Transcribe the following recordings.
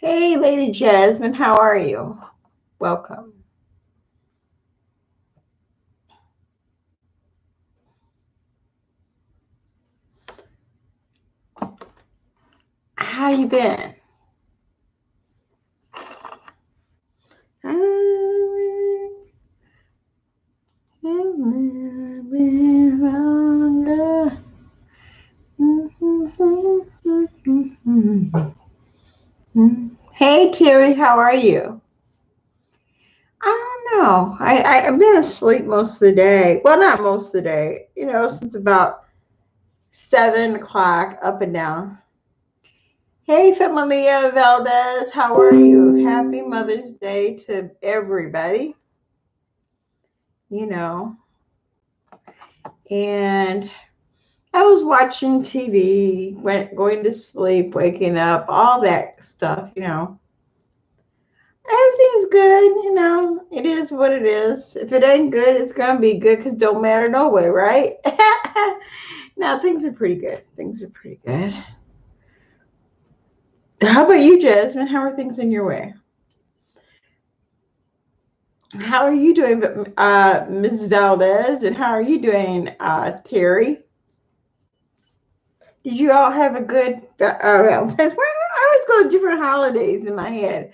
Hey, Lady Jasmine, how are you? Welcome. How you been? Hey, Terry, how are you? I don't know. I've been asleep most of the day. Well, not most of the day. Since about 7 o'clock, up and down. Hey, Familia Valdez, how are you? Happy Mother's Day to everybody. You know, and I was watching TV, going to sleep, waking up, all that stuff. Everything's good. It is what it is. If it ain't good, it's gonna be good because don't matter no way, right? Now things are pretty good. Things are pretty good. How about you, Jasmine? How are things in your way? How are you doing, Ms. Valdez? And how are you doing, Terry? Did you all have a good Valentine's? Well, I always go to different holidays in my head.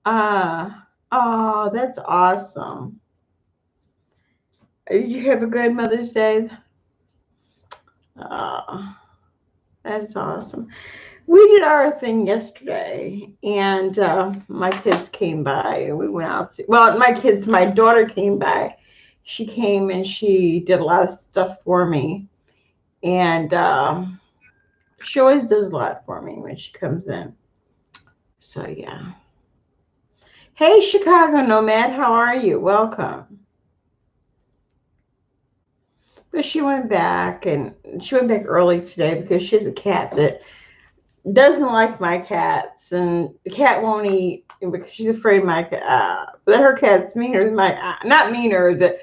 Uh, oh, that's awesome. Did you have a good Mother's Day? Uh, that's awesome. We did our thing yesterday, and my kids came by, and we went out. Well, my daughter came by. She came and she did a lot of stuff for me, and she always does a lot for me when she comes in. So yeah. Hey, Chicago Nomad, how are you? Welcome. But she went back early today because she has a cat that doesn't like my cats, and the cat won't eat because she's afraid my that her cat's meaner than my not meaner that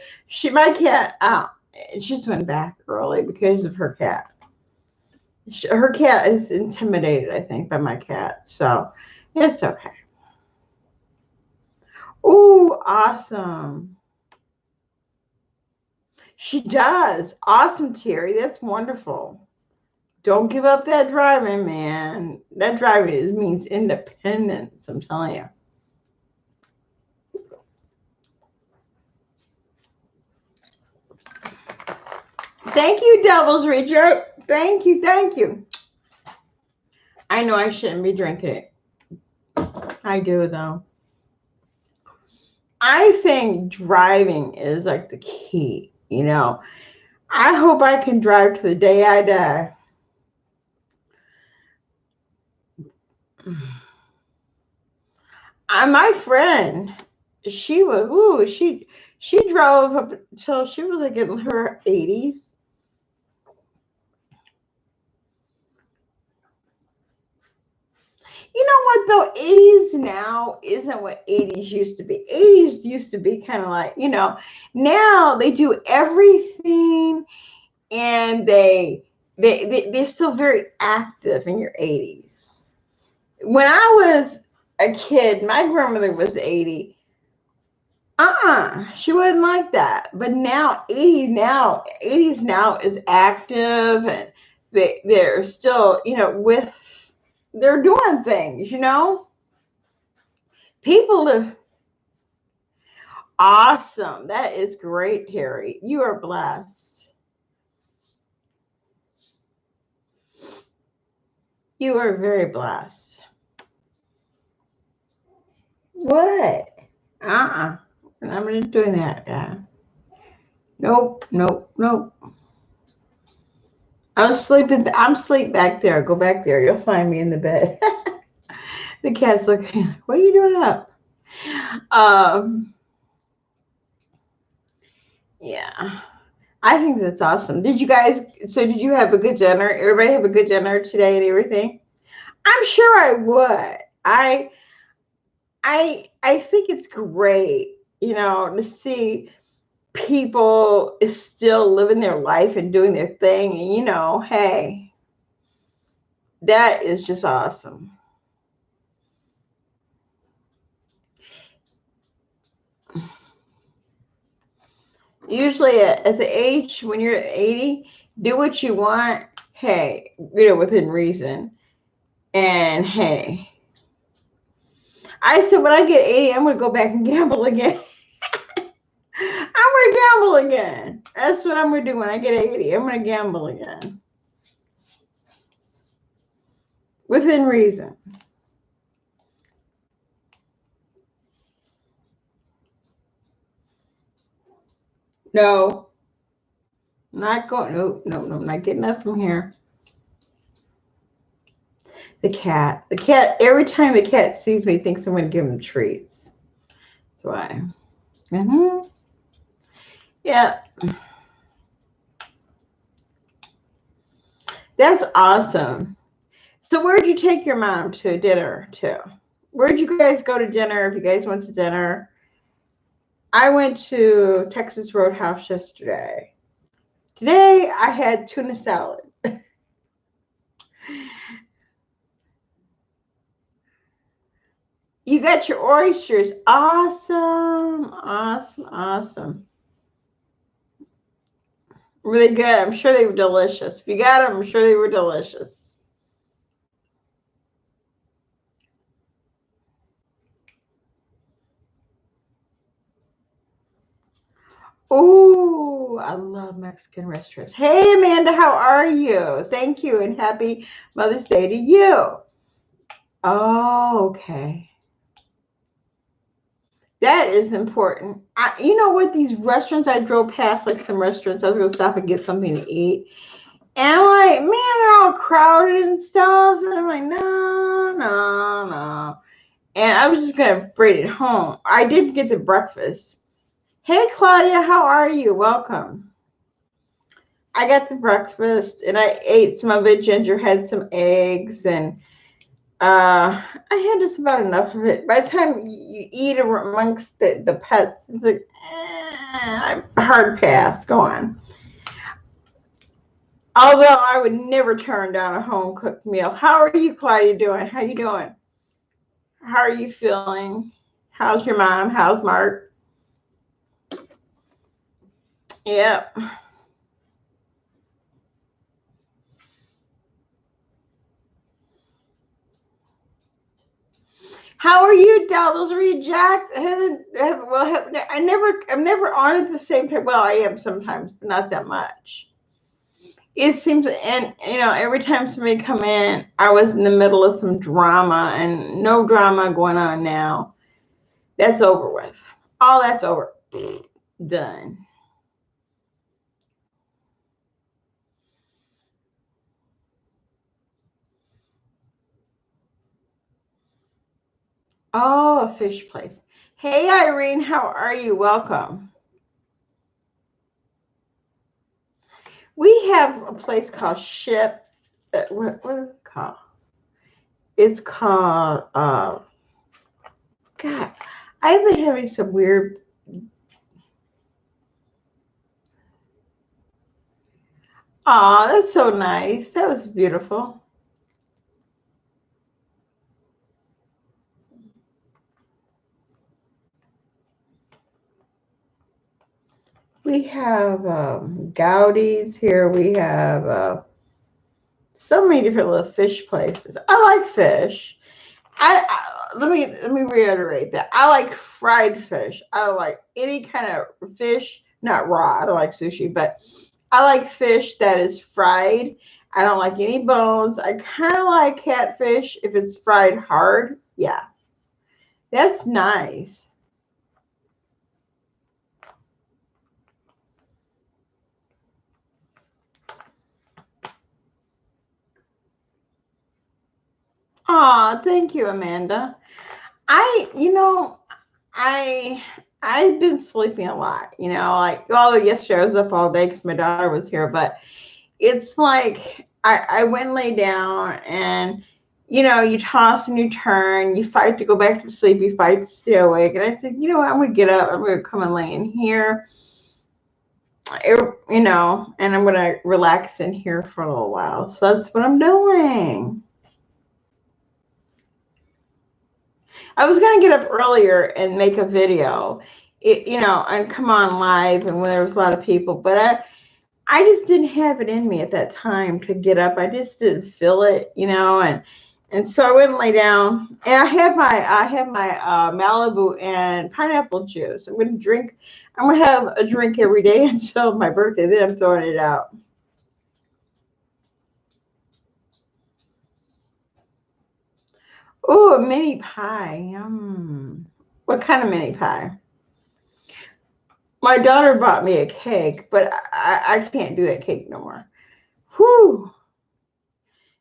my cat and she just went back early because of her cat. Her cat is intimidated, I think, by my cat, so it's okay. Ooh, awesome. She does. Awesome, Terry. That's wonderful. Don't give up that driving, man. That means independence, I'm telling you. Thank you, Devil's Richard. Thank you, thank you. I know I shouldn't be drinking it. I do, though. I think driving is like the key. I hope I can drive to the day I die. My friend, she drove up until she was like in her 80s. You know what though? 80s now isn't what 80s used to be. 80s used to be kind of like, now they do everything, and they're still very active in your 80s. When I was a kid, my grandmother was 80. She wasn't like that. But now 80s now is active, and they're still, they're doing things. People live awesome. That is great, Harry. You are blessed. You are very blessed. What? I'm not doing that. Yeah. Nope, nope, nope. I'm sleeping. I'm sleep back there. Go back there. You'll find me in the bed. The cat's looking, what are you doing up? Um, yeah. I think that's awesome. Did you have a good dinner? Everybody have a good dinner today and everything? I'm sure I would. I think it's great, to see people is still living their life and doing their thing. And hey, that is just awesome. Usually at the age when you're 80, do what you want. Hey, within reason. And hey, I said when I get 80, I'm gonna go back and gamble again. I'm gonna gamble again. That's what I'm gonna do when I get 80. I'm gonna gamble again. Within reason. No, not going. No, no, no, not getting up from here. The cat. The cat. Every time the cat sees me, thinks I'm gonna give him treats. That's why. Yeah, that's awesome. So where'd you take your mom to dinner to? Where'd you guys go to dinner if you guys went to dinner? I went to Texas Roadhouse yesterday. Today I had tuna salad. You got your oysters. Awesome. Awesome. Awesome. Really good. I'm sure they were delicious. If you got them, I'm sure they were delicious. Oh, I love Mexican restaurants. Hey, Amanda, how are you? Thank you, and happy Mother's Day to you. Oh, okay. That is important. You know what? These restaurants, I drove past like some restaurants. I was going to stop and get something to eat. And I'm like, man, they're all crowded and stuff. And I'm like, no, no, no. And I was just going to bring it home. I did get the breakfast. Hey, Claudia, how are you? Welcome. I got the breakfast and I ate some of it. Ginger had some eggs and I had just about enough of it. By the time you eat amongst the pets, it's like, hard pass. Go on. Although I would never turn down a home cooked meal. How are you, Claudia, doing? How you doing? How are you feeling? How's your mom? How's Mark? Yep. How are you, Devils Reject? I'm never on at the same time. Well, I am sometimes, but not that much. It seems, and every time somebody come in, I was in the middle of some drama, and no drama going on now. That's over with. All that's over. Done. Oh, a fish place. Hey, Irene, how are you? Welcome. We have a place called Ship. What is it called? It's called, God, I've been having some weird. Aw, that's so nice. That was beautiful. We have Gaudi's here. We have so many different little fish places. I like fish. Let me reiterate that I like fried fish. I don't like any kind of fish, not raw. I don't like sushi, but I like fish that is fried. I don't like any bones. I kind of like catfish if it's fried hard. Yeah, that's nice. Oh, thank you, Amanda. I, you know, I I've been sleeping a lot, like although yesterday I was up all day because my daughter was here, but it's like I went and lay down and you toss and you turn, you fight to go back to sleep, you fight to stay awake. And I said, you know what, I'm gonna get up, I'm gonna come and lay in here, and I'm gonna relax in here for a little while. So that's what I'm doing. I was gonna get up earlier and make a video, and come on live and when there was a lot of people, but I just didn't have it in me at that time to get up. I just didn't feel it, and so I went and lay down. And I have my Malibu and pineapple juice. I'm gonna drink. I'm gonna have a drink every day until my birthday. Then I'm throwing it out. Oh, a mini pie. Yum. What kind of mini pie? My daughter bought me a cake, but I can't do that cake no more. Whew,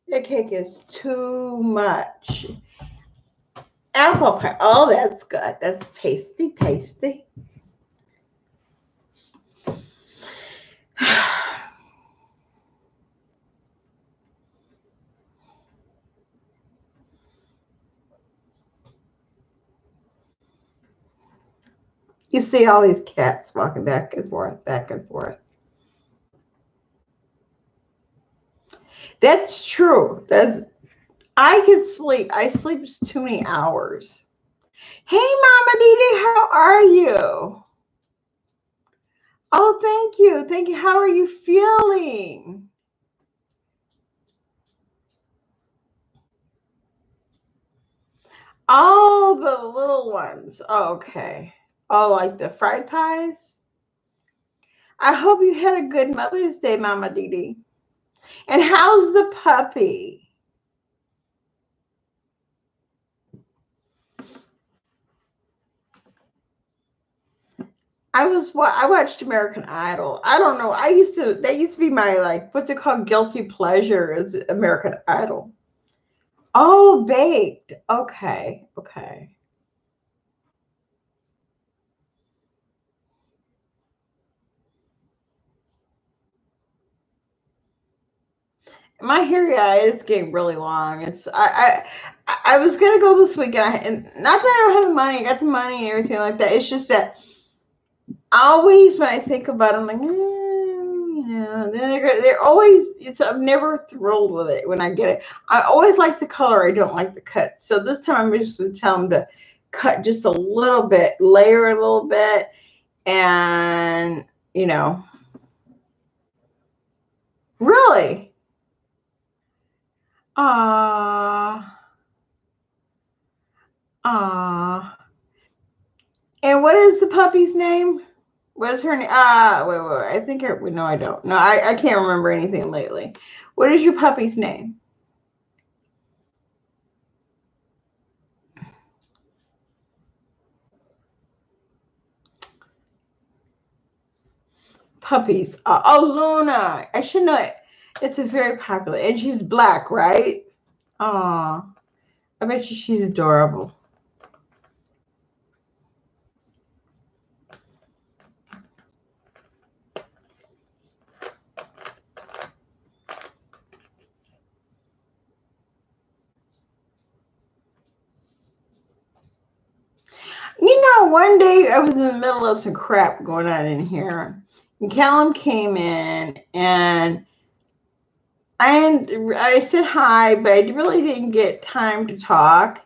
that cake is too much. Apple pie. Oh, that's good. That's tasty, tasty. You see all these cats walking back and forth, back and forth. That's true. I could sleep. I sleep too many hours. Hey, Mama Didi, how are you? Oh, thank you. Thank you. How are you feeling? Oh, the little ones. Oh, okay. Oh, like the fried pies? I hope you had a good Mother's Day, Mama Didi. And how's the puppy? I watched American Idol. I don't know. That used to be my, like, what's it called, guilty pleasure is American Idol. Oh, baked. Okay. Okay. My hair, yeah, it's getting really long. I was gonna go this weekend, and not that I don't have the money. I got the money and everything like that. It's just that always when I think about it, I'm like, then they're always. I'm never thrilled with it when I get it. I always like the color. I don't like the cut. So this time I'm just gonna tell them to cut just a little bit, layer a little bit, and really, ah, ah. And what is the puppy's name? What is her name? Wait. I think no, I don't. No, I can't remember anything lately. What is your puppy's name? Puppies. Oh, Luna. I should know it. It's a very popular, and she's black, right? Oh, I bet you she's adorable. One day I was in the middle of some crap going on in here, and Callum came in, and I said hi, but I really didn't get time to talk.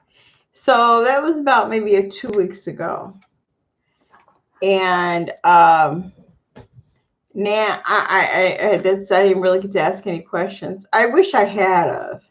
So that was about maybe 2 weeks ago. And now I didn't really get to ask any questions. I wish I had of.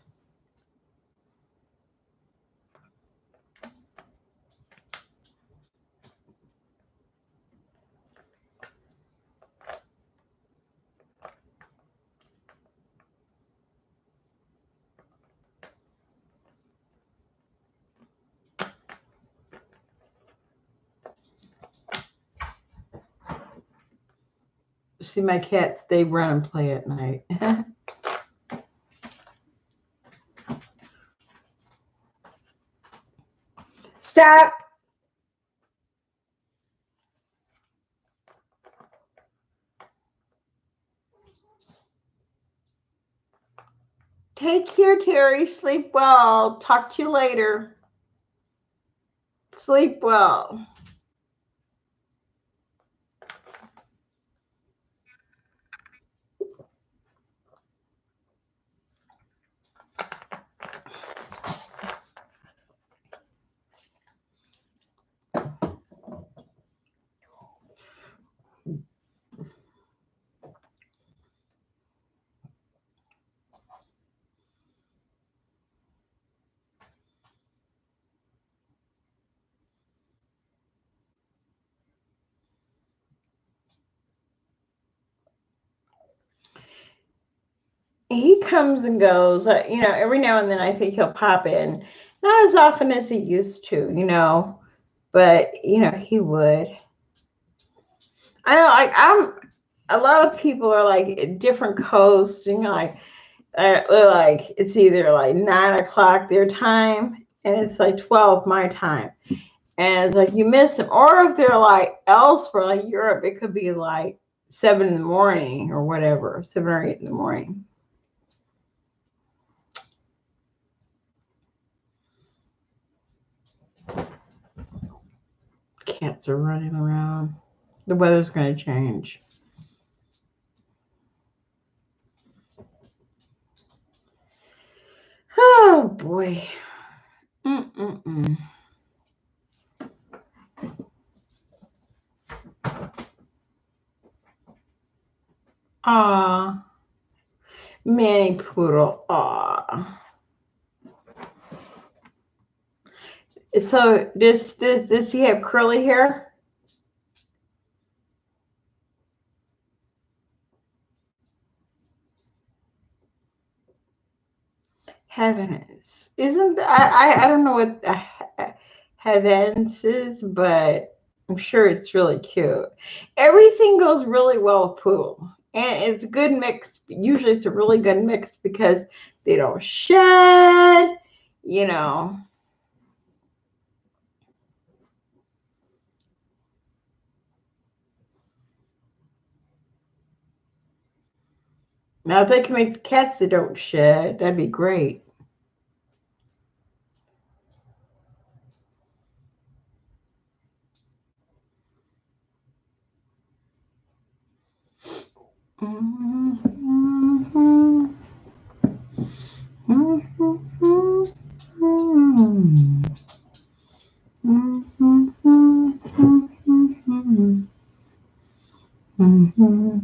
See my cats, they run and play at night. Stop. Take care, Terry. Sleep well. Talk to you later. Sleep well. He comes and goes. Every now and then I think he'll pop in. Not as often as he used to. But he would. I know, like a lot of people are like at different coasts, like it's either like 9 o'clock their time and it's like 12 my time. And it's like you miss them. Or if they're like elsewhere, like Europe, it could be like 7 in the morning or whatever, 7 or 8 in the morning. Cats are running around. The weather's going to change. Oh boy. Mm-mm-mm. Aw. Manny Poodle. Aw. So does he have curly hair? Heavens. I don't know what heavens is, but I'm sure it's really cute. Everything goes really well with poodle. And it's a good mix. Usually it's a really good mix because they don't shed, you know. Now if they can make the cats that don't shed, that'd be great. Mm-hmm. Mm-hmm. Mm-hmm.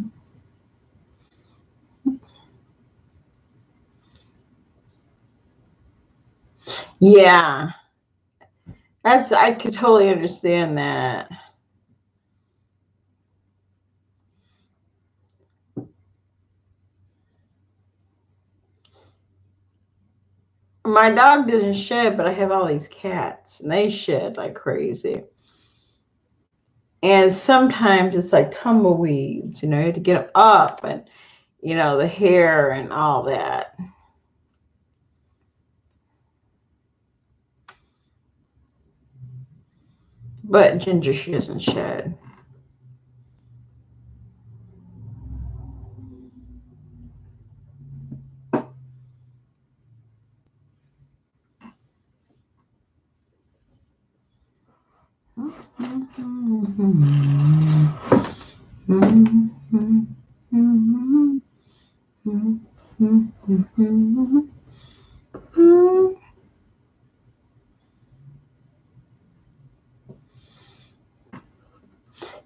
Yeah, I could totally understand that. My dog doesn't shed, but I have all these cats, and they shed like crazy. And sometimes it's like tumbleweeds, you have to get them up, and the hair and all that. But Ginger, she doesn't shed.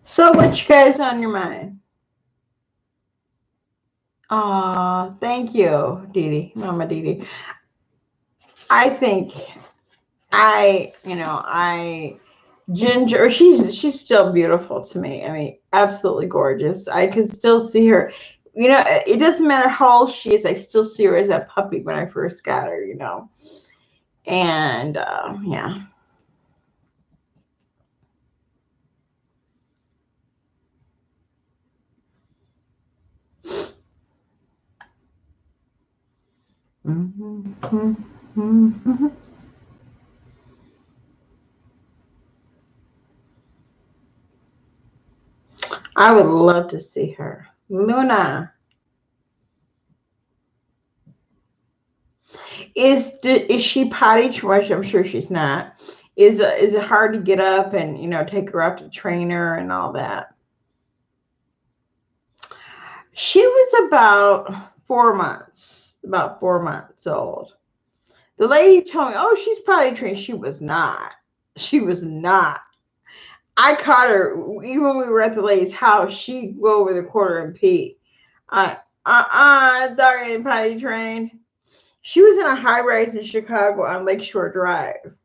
So, what you guys on your mind? Aw, thank you, Dee Dee, Mama Dee Dee. I think I Ginger, she's still beautiful to me. I mean, absolutely gorgeous. I can still see her. It doesn't matter how old she is. I still see her as a puppy when I first got her. And yeah. I would love to see her. Luna, is she potty trained? I'm sure she's not. Is it hard to get up and take her out to train her and all that? She was about 4 months old. The lady told me, "Oh, she's potty trained." She was not. She was not. I caught her even when we were at the lady's house. She'd go over the corner and pee. I dog ain't potty trained. She was in a high rise in Chicago on Lakeshore Drive.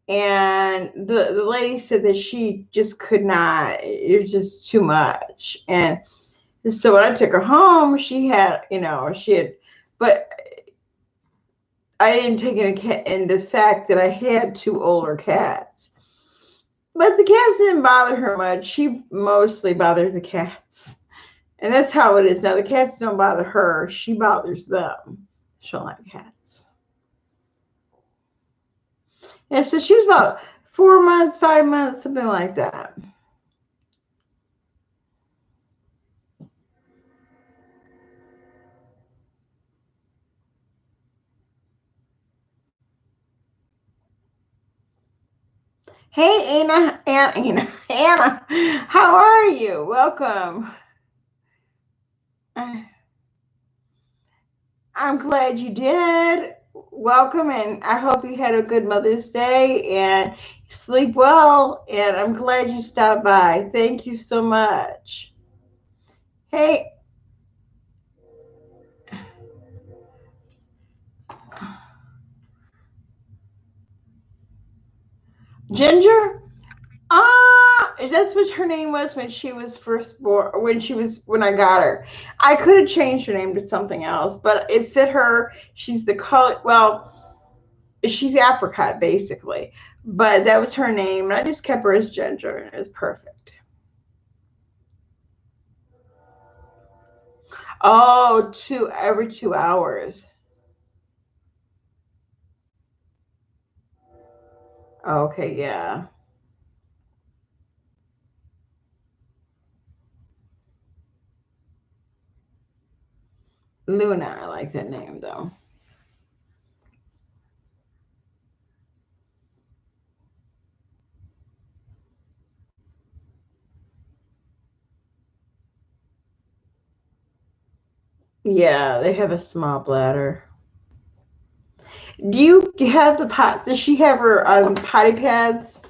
And the lady said that she just could not, it was just too much. And so when I took her home, but I didn't take into the fact that I had two older cats. But the cats didn't bother her much. She mostly bothers the cats. And that's how it is. Now, the cats don't bother her. She bothers them. She don't like cats. Yeah, so she was about 4 months, 5 months, something like that. Hey, Anna, how are you? Welcome. I'm glad you did. Welcome, and I hope you had a good Mother's Day and sleep well. And I'm glad you stopped by. Thank you so much. Hey, Ginger. That's what her name was when she was first born. When I got her, I could have changed her name to something else, but it fit her. She's the color. Well, she's apricot basically, but that was her name, and I just kept her as Ginger, and it was perfect. Oh, every 2 hours. Okay, yeah. Luna, I like that name though. Yeah, they have a small bladder. Do you have the pot? Does she have her potty pads?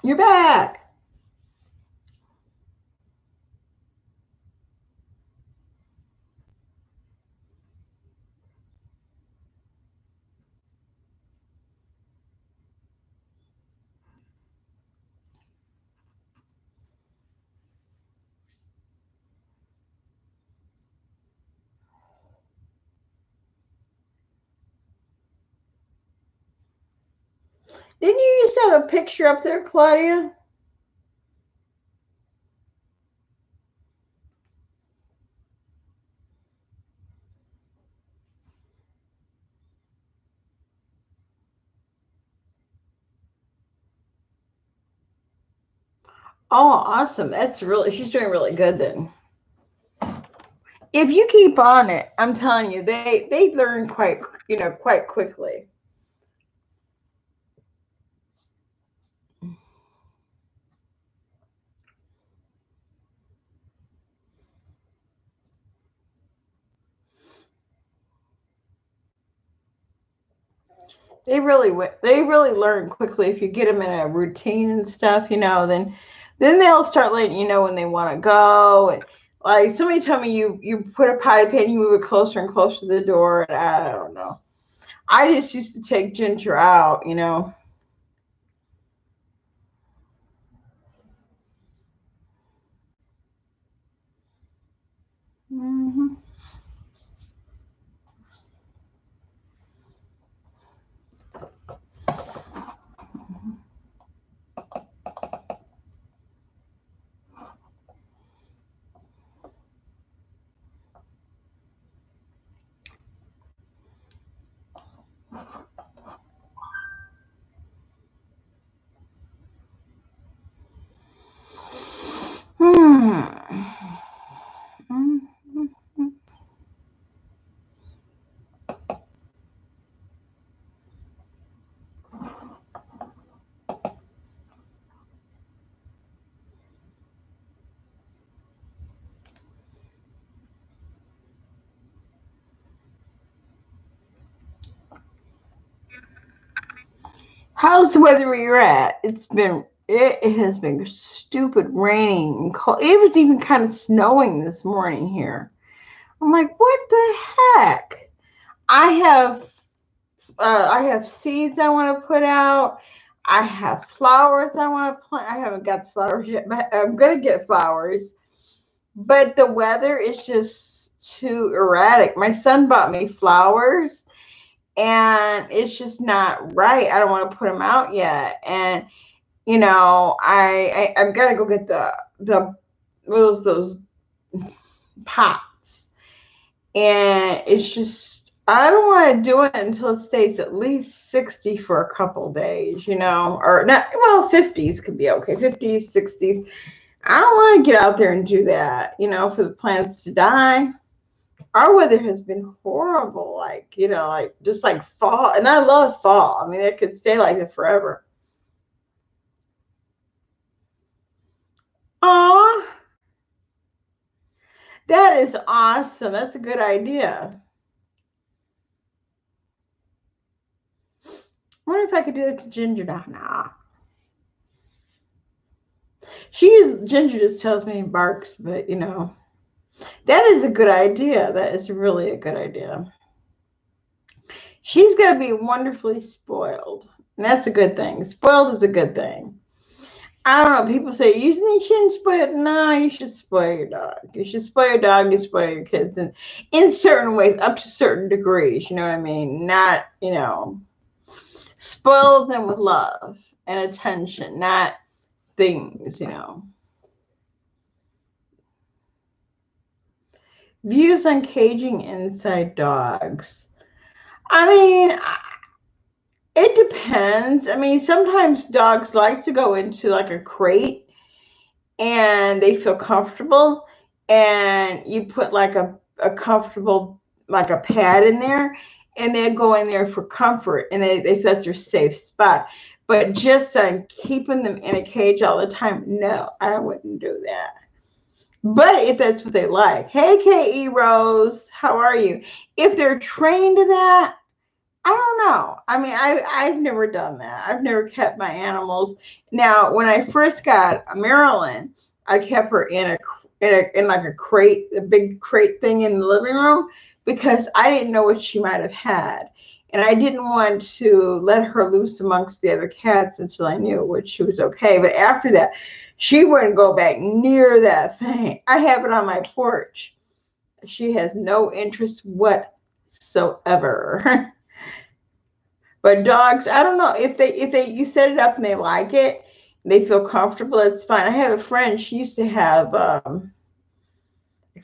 You're back. Didn't you used to have a picture up there, Claudia? Oh, awesome. She's doing really good then. If you keep on it, I'm telling you, they learn quite quickly. They really learn quickly if you get them in a routine and stuff, then they'll start letting you know when they want to go. And like somebody told me, you put a potty pad, you move it closer and closer to the door, and I don't know. I just used to take Ginger out. Hmm. How's the weather where you're at? It has been stupid raining and cold. It was even kind of snowing this morning here. I'm like, what the heck? I have I have seeds I want to put out. I have flowers I want to plant. I haven't got the flowers yet, but I'm gonna get flowers. But the weather is just too erratic. My son bought me flowers, and it's just not right. I don't want to put them out yet, and I've got to go get the those pots, and it's just I don't want to do it until it stays at least 60 for a couple days, or not. Well, 50s could be okay, 50s, 60s. I don't want to get out there and do that, for the plants to die. Our weather has been horrible, like just like fall, and I love fall. I mean, it could stay like it forever. Aw, that is awesome. That's a good idea. I wonder if I could do that to Ginger now. Nah. Ginger just tells me and barks, but that is a good idea. That is really a good idea. She's gonna be wonderfully spoiled. And that's a good thing. Spoiled is a good thing. I don't know. People say you shouldn't spoil. No, you should spoil your dog. You should spoil your dog. You spoil your kids, and in certain ways, up to certain degrees. You know what I mean? Not spoil them with love and attention, not things. Views on caging inside dogs. I mean, it depends. I mean, sometimes dogs like to go into like a crate and they feel comfortable, and you put like a comfortable, like a pad in there, and they go in there for comfort, and they feel that's their safe spot. But just on keeping them in a cage all the time, no, I wouldn't do that. But if that's what they like, hey, KE Rose, how are you? If they're trained to that, I don't know. I mean, I've never done that. I've never kept my animals. Now, when I first got Marilyn, I kept her in like a crate, a big crate thing in the living room, because I didn't know what she might have had, and I didn't want to let her loose amongst the other cats until I knew what she was okay. But after that, she wouldn't go back near that thing. I have it on my porch. She has no interest whatsoever. But dogs, I don't know if they you set it up and they like it, they feel comfortable. It's fine. I have a friend. She used to have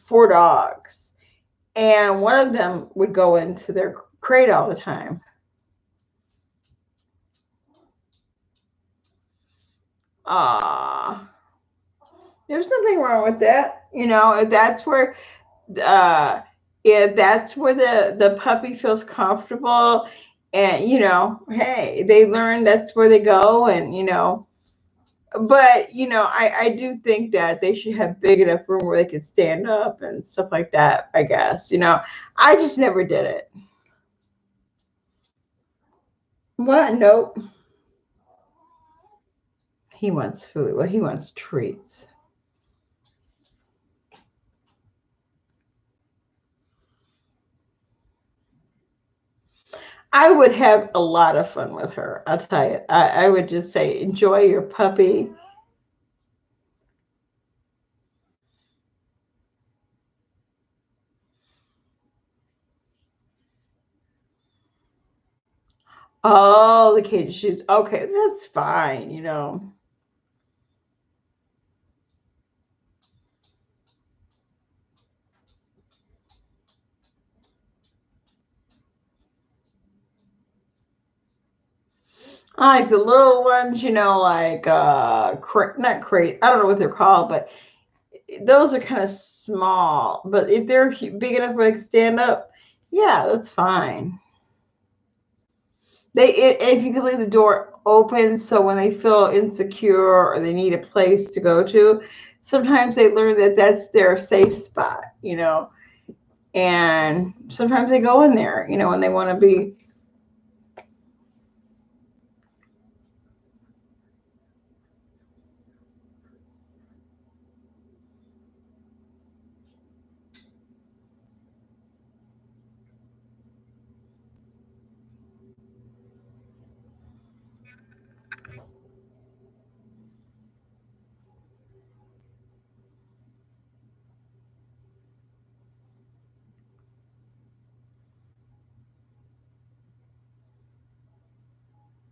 4 dogs, and one of them would go into their crate all the time. Ah, there's nothing wrong with that. Uh, if that's where the puppy feels comfortable, and hey, they learn that's where they go, and but I do think that they should have big enough room where they could stand up and stuff like that, I guess. I just never did it. What? Nope. He wants food. Well, he wants treats. I would have a lot of fun with her. I'll tell you. I would just say, enjoy your puppy. Oh, the cage shoes. Okay, that's fine. I like the little ones, like not crate. I don't know what they're called, but those are kind of small. But if they're big enough where they can stand up, yeah, that's fine. If you can leave the door open, so when they feel insecure or they need a place to go to, sometimes they learn that that's their safe spot. And sometimes they go in there, when they want to be.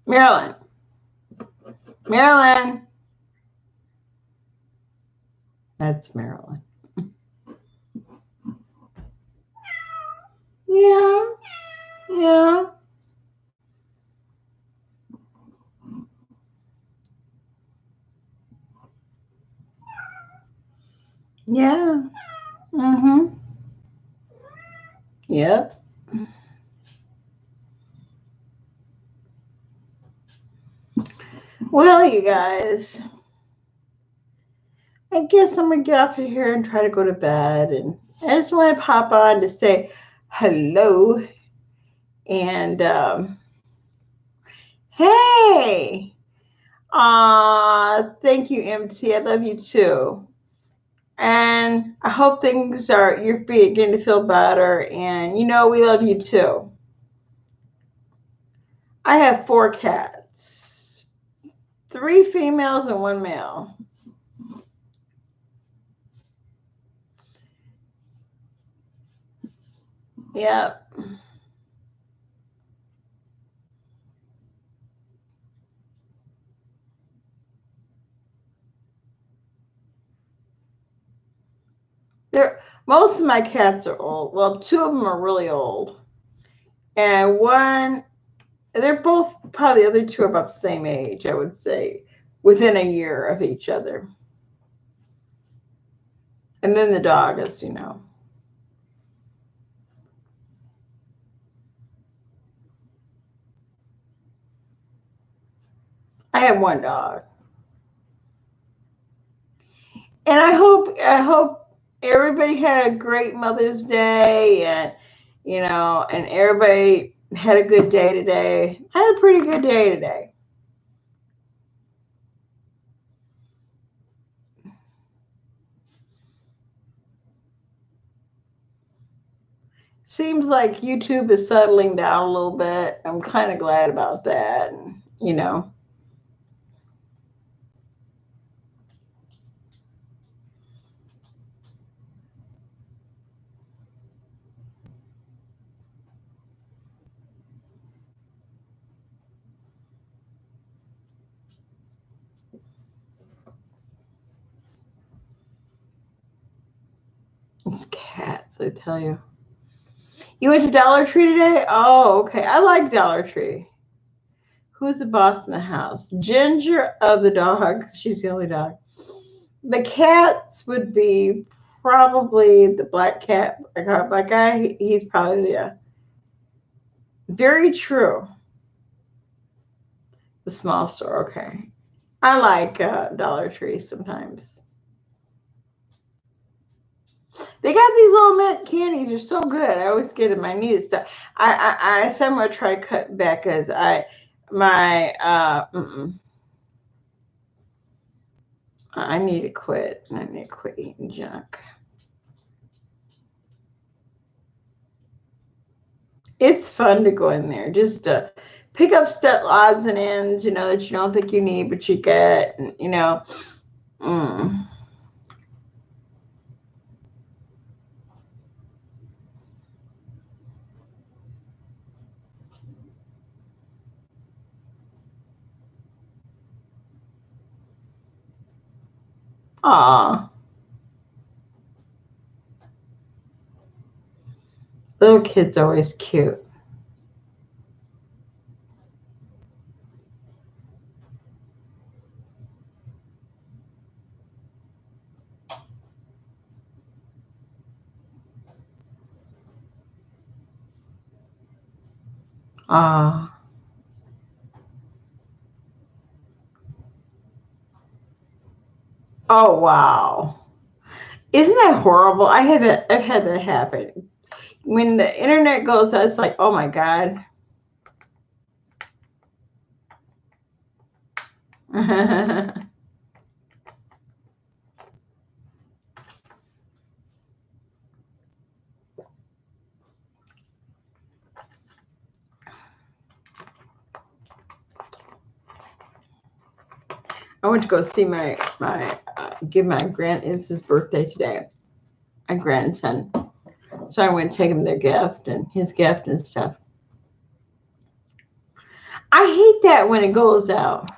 Marilyn. Marilyn. That's Marilyn. Yeah. Yeah. Yeah. Mm-hmm. Yep. Well, you guys, I guess I'm gonna get off of here and try to go to bed. And I just want to pop on to say hello and hey. Thank you, MT. I love you too. And I hope things are you're beginning to feel better. And we love you too. I have 4 cats, 3 females and 1 male. Yep. Most of my cats are old. Well, 2 of them are really old, and one they're both probably the other 2 are about the same age. I would say within a year of each other, and then the dog is. I have 1 dog, and I hope everybody had a great Mother's Day, and everybody had a good day today. I had a pretty good day today. Seems like YouTube is settling down a little bit. I'm kind of glad about that. And. It's cats, I tell you. You went to Dollar Tree today? Oh, okay. I like Dollar Tree. Who's the boss in the house? Ginger of the dog. She's the only dog. The cats would be probably the black cat. I got black guy. He's probably very true. The small store. Okay. I like Dollar Tree sometimes. They got these little mint candies. They're so good. I always get in my need stuff. I said I'm gonna try to cut back because I need to quit. I need to quit eating junk. It's fun to go in there just to pick up stuff, odds and ends, that you don't think you need, but you get, and. Mm. Aw, little kids are always cute. Ah, oh wow, isn't that horrible? I've had that happen. When the internet goes out, it's like, oh my god. I went to go see give my it's his birthday today. My grandson. So I went to take him their gift and his gift and stuff. I hate that when it goes out.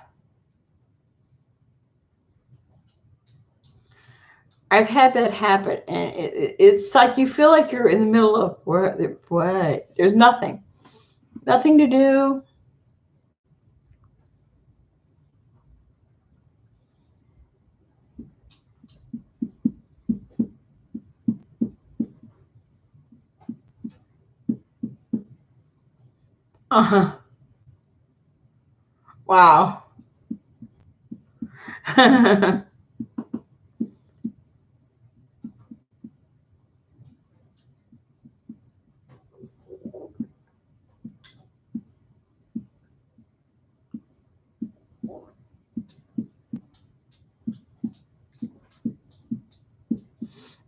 I've had that happen, and it's like you feel like you're in the middle of what? What? There's nothing, nothing to do. Uh-huh. Wow.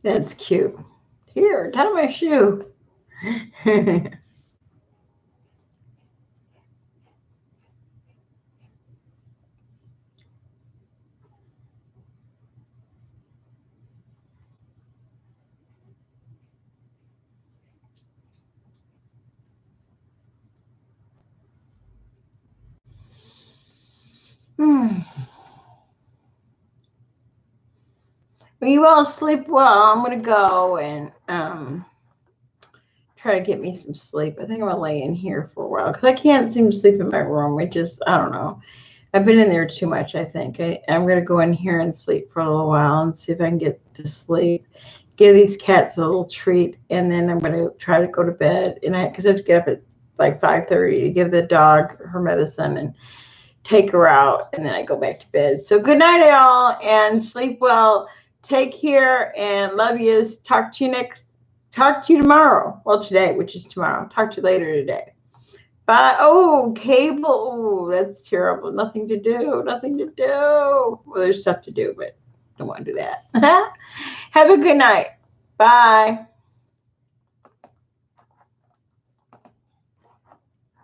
That's cute. Here, tie my shoe. Hmm. Well, you all sleep well. I'm gonna go and try to get me some sleep. I think I'm gonna lay in here for a while because I can't seem to sleep in my room. It just, I don't know. I've been in there too much, I think. I'm gonna go in here and sleep for a little while and see if I can get to sleep. Give these cats a little treat, and then I'm gonna try to go to bed. And because I have to get up at like 5:30 to give the dog her medicine and take her out, and then I go back to bed. So good night, y'all, and sleep well. Take care and love yous. Talk to you tomorrow. Well, today, which is tomorrow. Talk to you later today. Bye. Oh, cable. Oh, that's terrible. Nothing to do. Nothing to do. Well, there's stuff to do, but don't want to do that. Have a good night. Bye.